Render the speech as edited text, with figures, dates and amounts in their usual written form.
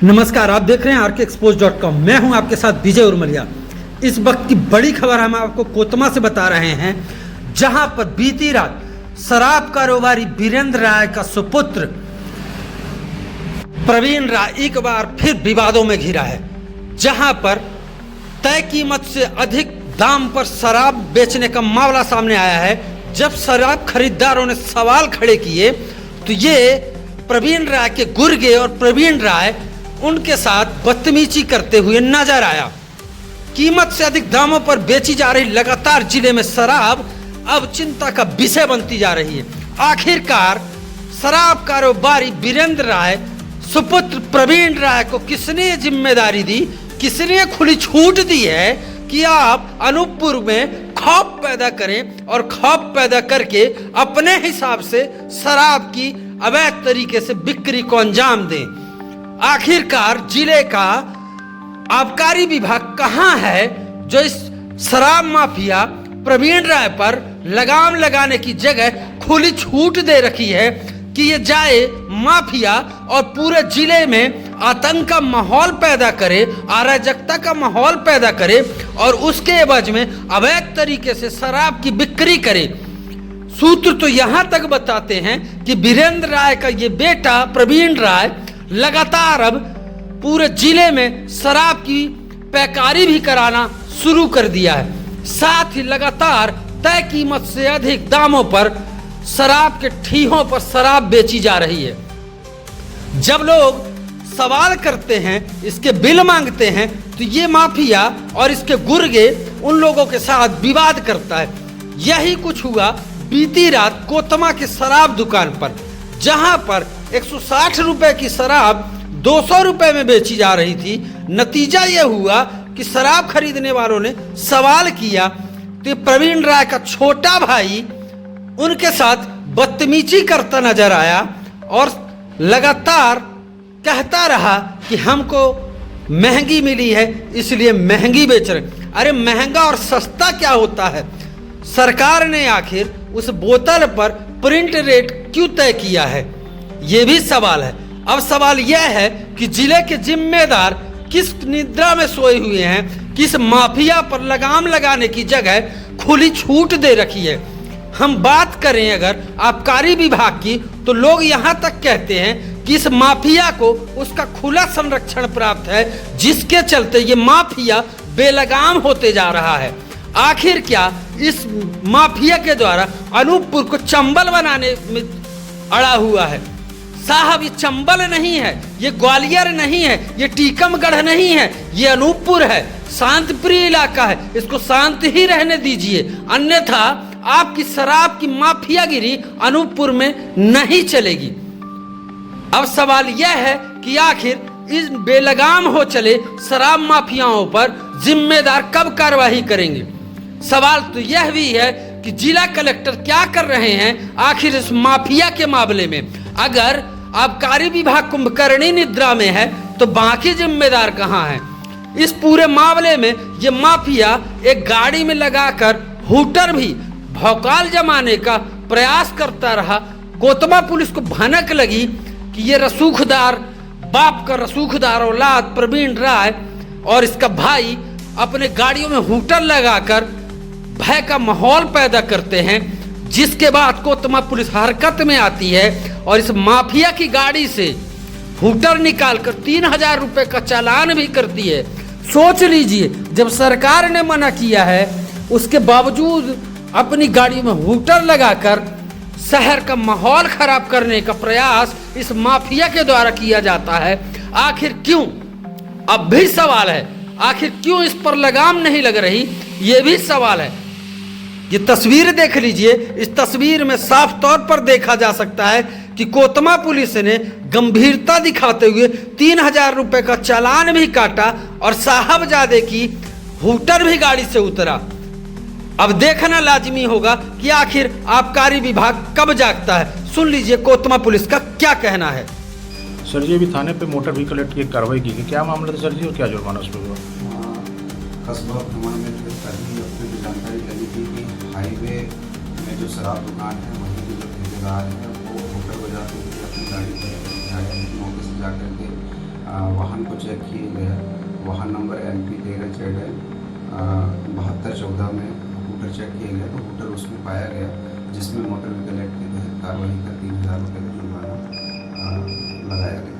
नमस्कार, आप देख रहे हैं RKExposed.com। मैं हूं आपके साथ विजय उर्मलिया। इस वक्त की बड़ी खबर हम आपको कोतमा से बता रहे हैं, जहां पर बीती रात शराब कारोबारी वीरेंद्र राय का सुपुत्र प्रवीण राय एक बार फिर विवादों में घिरा है। जहां पर तय कीमत से अधिक दाम पर शराब बेचने का मामला सामने आया है। जब शराब खरीदारों ने सवाल खड़े किए तो ये प्रवीण राय के गुर्गे और प्रवीण राय उनके साथ बदतमीजी करते हुए नजर आया। कीमत से अधिक दामों पर बेची जा रही लगातार जिले में शराब अब चिंता का विषय बनती जा रही है। आखिरकार शराब कारोबारी वीरेंद्र राय सुपुत्र प्रवीण राय को किसने जिम्मेदारी दी, किसने खुली छूट दी है कि आप अनूपपुर में खौफ पैदा करें और खौफ पैदा करके अपने हिसाब से शराब की अवैध तरीके से बिक्री को अंजाम दें। आखिरकार जिले का आबकारी विभाग कहां है जो इस शराब माफिया प्रवीण राय पर लगाम लगाने की जगह खुली छूट दे रखी है कि ये जाए माफिया और पूरे जिले में आतंक का माहौल पैदा करे, अराजकता का माहौल पैदा करे और उसके एवज में अवैध तरीके से शराब की बिक्री करे। सूत्र तो यहां तक बताते हैं कि वीरेंद्र राय का ये बेटा प्रवीण राय लगातार अब पूरे जिले में शराब की पैकारी भी कराना शुरू कर दिया है। साथ ही लगातार तय कीमत से अधिक दामों पर शराब के ठीहों पर शराब बेची जा रही है। जब लोग सवाल करते हैं, इसके बिल मांगते हैं, तो ये माफिया और इसके गुर्गे उन लोगों के साथ विवाद करता है। यही कुछ हुआ बीती रात कोतमा की शराब दुकान पर, जहां पर 160 रुपए की शराब 200 रुपए में बेची जा रही थी। नतीजा यह हुआ कि शराब खरीदने वालों ने सवाल किया तो प्रवीण राय का छोटा भाई उनके साथ बदतमीजी करता नजर आया और लगातार कहता रहा कि हमको महंगी मिली है इसलिए महंगी बेच रहे। अरे महंगा और सस्ता क्या होता है? सरकार ने आखिर उस बोतल पर प्रिंट रेट क्यों तय किया है, ये भी सवाल है। अब सवाल यह है कि जिले के जिम्मेदार किस निद्रा में सोए हुए हैं, किस माफिया पर लगाम लगाने की जगह खुली छूट दे रखी है। हम बात करें अगर आबकारी विभाग की, तो लोग यहां तक कहते हैं कि इस माफिया को उसका खुला संरक्षण प्राप्त है, जिसके चलते ये माफिया बेलगाम होते जा रहा है। आखिर क्या इस माफिया के द्वारा अनूपपुर को चंबल बनाने में अड़ा हुआ है? साहब, ये चंबल नहीं है, ये ग्वालियर नहीं है, ये टीकमगढ़ नहीं है, ये अनूपपुर है। शांत प्रिय इलाका है, इसको शांत ही रहने दीजिए, अन्यथा आपकी शराब की माफियागिरी अनूपपुर में नहीं चलेगी। अब सवाल यह है कि आखिर इस बेलगाम हो चले शराब माफियाओं पर जिम्मेदार कब कार्रवाई करेंगे? सवाल तो यह भी है कि जिला कलेक्टर क्या कर रहे हैं आखिर इस माफिया के मामले में। अगर आबकारी विभाग कुंभकर्णी निद्रा में है तो बाकी जिम्मेदार कहां हैं? इस पूरे मामले में ये माफिया एक गाड़ी में लगाकर हूटर भी भौकाल जमाने का प्रयास करता रहा। कोतमा पुलिस को भनक लगी कि ये रसूखदार बाप का रसूखदार औलाद प्रवीण राय और इसका भाई अपने गाड़ियों में हूटर लगाकर भय का माहौल पैदा करते हैं, जिसके बाद कोतमा पुलिस हरकत में आती है और इस माफिया की गाड़ी से हूटर निकालकर 3000 रुपए का चालान भी करती है। सोच लीजिए, जब सरकार ने मना किया है उसके बावजूद अपनी गाड़ी में हूटर लगाकर शहर का माहौल खराब करने का प्रयास इस माफिया के द्वारा किया जाता है। आखिर क्यों? अब भी सवाल है, आखिर क्यों इस पर लगाम नहीं लग रही, ये भी सवाल है। ये तस्वीर देख लीजिए, इस तस्वीर में साफ तौर पर देखा जा सकता है कि कोतमा पुलिस ने गंभीरता दिखाते हुए 3000 रुपए का चालान भी काटा और साहबजादे की हूटर भी गाड़ी से उतरा। अब देखना लाजमी होगा कि आखिर आबकारी विभाग कब जागता है। सुन लीजिए कोतमा पुलिस का क्या कहना है। सर जी, अभी थाने पे मोटर व्हीकल एक्ट की कार्रवाई की गई, क्या मामला था सर जी और क्या जुर्माना उस पर हुआ? कस्बा भ्रमण में कभी अपने को जानकारी लगी थी कि हाईवे में जो शराब दुकान है वहीं के जो ठेकेदार हैं वो होटल बजाते हुए अपनी गाड़ी पर मौके से जा करके वाहन को चेक किया गया। वाहन नंबर MP 13ZL 7214 में हूटर चेक किया गया तो हूटर उसमें पाया गया, जिसमें मोटर व्हीकल एक्ट के तहत कार्रवाई कर 3000 रुपये का जुर्माना लगाया गया।